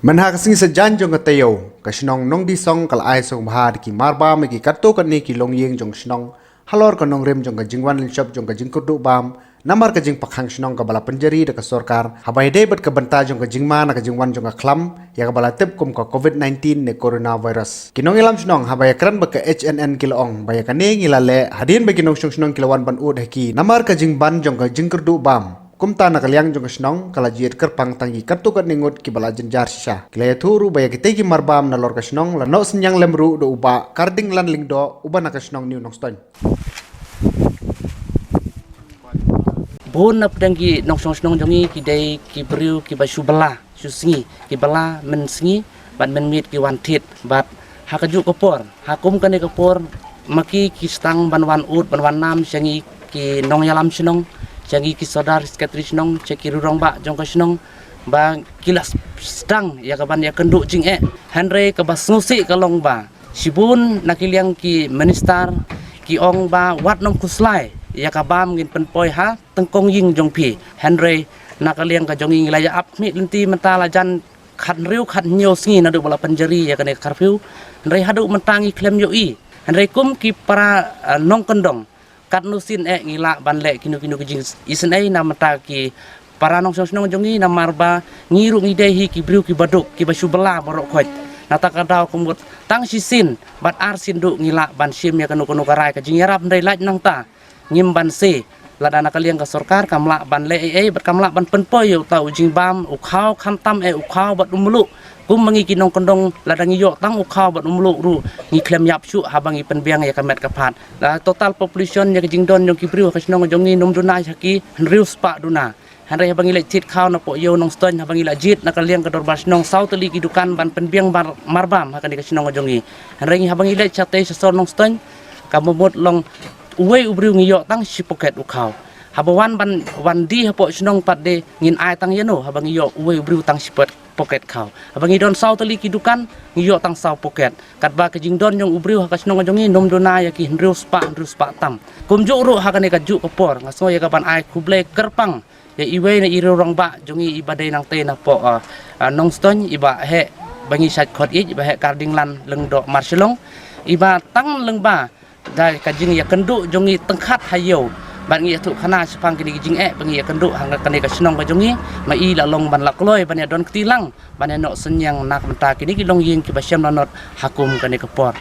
Manhakasing sa dyan jong katayo, ka Shnong Nongdisong kalay sngewbha ki marba magi kato kani ki Longïing jong Shnong, halor ka nongrim jong ka jingwan linshop jong ka jingkurdu bam, namar ka jing pakhang Shnong ka bala penjari da ka sorkar, habay debat ka banta jong ka jingma na ka jingwan jong ka klam, ya ka bala tip kum ka COVID-19 ne coronavirus. Kinong ilam Shnong habay kran ba ka HNN kiloong, baya kani ngilale hadin ba kinong Shnong kilawan ban ud haki, namar ka jingban jong ka jingkurdu bam. Kumta na kaliang jong Shnong kalajir kerpang tangi kartukat ningut ki bala jenjar sisa. Kilaya turu baya kitegi marbam na lor ka Shnong la no senyang lemru do uba karding lan lingdo uba na ka Shnong niu Nongdisong. Bon na pedanggi Nongdisong jongi kidai ki beriu ki ba shubala susingi ki bala men singi ban men mit ki wantit bat hakaju kopor hakum kane kopor maki ki stang ban wan ut ban wan nam sangi ki nong yalam Shnong jangi ki sodar sekretari Shnong ceki rurong ba jong ka Shnong ba kilas stang ya kaban ya kenduk jing hanre ka basnusi kalong ba sibun nakiliang ki minister ki ong ba wat nong kuslai ya kabam ngin penpoi ha tengkong ying jong pi hanre nakaliang ka jongi ngilaya ap mi lenti mentala jan khat riu khat nyo sngi na do bala penjari ya kane curfew hanre hadu mentangi klem yo i hanre kum ki para nong kendong kat nusin ngila banle kinu kijing isen namata ki para Nongdisong jongi namarba ngiru ngidehi ki briu ki baduk ki basubela borok khoj nata kadau kumut tang sisin bat arsin du ngila ban sim ya kanu karai ka jing yarap ndai laj nang ta ngim ban se ladana kaliang ka sorkar kamla ban le bat kamla ban penpoy yo ta ujing bam u Khaw kham tam u Khaw bat umlu kum mangi kinong kondong ladang yo tang u Khaw bat umlu ru ngi klem yap su habangi penbiang ya kamet kapat la total population ya jing don yo ki briu ka Shnong jongi num duna haki riu spa duna hanre habangi le chit Khaw na po yo Nongdisong habangi la jit na kaliang ka dorbar Shnong sauteli ki dukan ban penbiang marbam hakani ka Shnong jongi hanre ngi habangi le chate sa Nongdisong kamumut long uwe ubriu ngi yo tang si poket u Khaw habawan ban wan di hapo Shnong pat de ngin ai tang yeno habangi yo uwe ubriu tang si poket Khaw habangi don sauteli ki dukan ngi yo tang sau poket katba ka jing don yung ubriu ka Shnong jongi nom dona ya ki hendriu spa tam kumjuk ru hakane ka juk kopor ngaso ya ka ban ai kuble kerpang ya iwe na irurong ba jongi ibadai nang te na po Nongdisong iba he bangi sat khot iba he karding lan lengdo marselong iba tang lengba dai ka jing ya kenduk jongi tengkhat hayo ban ngi tu khana sepang kini jing bangi ya kenduk hang kane ka Shnong ka jongi ma i la long ban la kloi ban ya don ktilang ban ya no senyang nak menta kini ki Longïing ki basyam lanot hakum kane kapor.